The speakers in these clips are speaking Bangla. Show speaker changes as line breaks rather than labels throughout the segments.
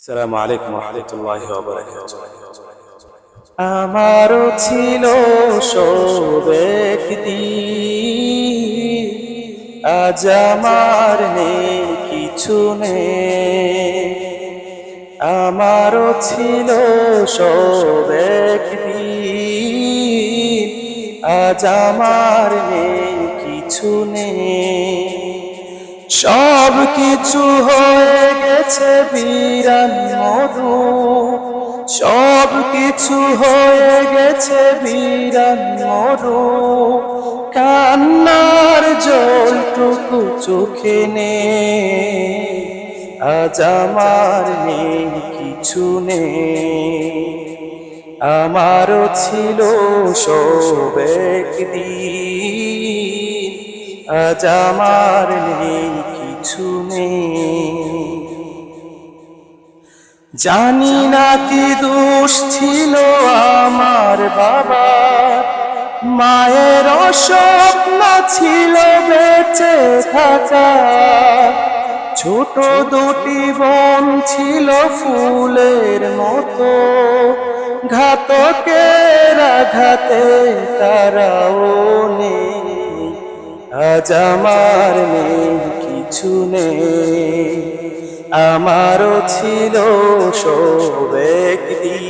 আসসালামু আলাইকুম ওয়া রাহমাতুল্লাহি ওয়া বারাকাতুহু।
আমারও ছিল সব একদিন, আজ আমার নেই কিছু নেই। আমারও ছিল সব একদিন, আজ আমার নেই কিছু নেই। সব কিছু হয়ে গেছে বিরান মরু, সব কিছু হয়ে গেছে বিরান মরু। কান্নার জলটুকু চোখে নেই, আজ আমার নেই কিছু নেই। আমারও ছিল সব একদিন, আজ আমার নেই কিছু নেই। জানি না কি দোষ ছিল আমার বাবা, মায়ের স্বপ্ন ছিল বেঁচে থাকা। ছোট দুটি বোন ছিল ফুলের মতো, ঘাতকের আঘাতে তারাও নেই, আজ আমার নেই কিছু নেই। আমারও ছিল সব একদিন,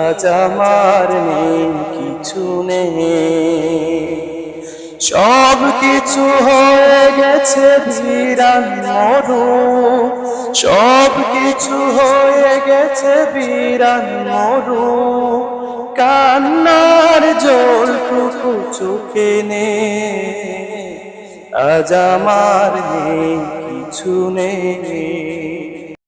আজ আমার নেই কিছু নেই। সব কিছু হয়ে গেছে বিরান মরু, সব কিছু হয়ে গেছে বিরান মরু। কান্নার জলটুকু চোখে নেই, আজ আমার নেই কিছু নেই।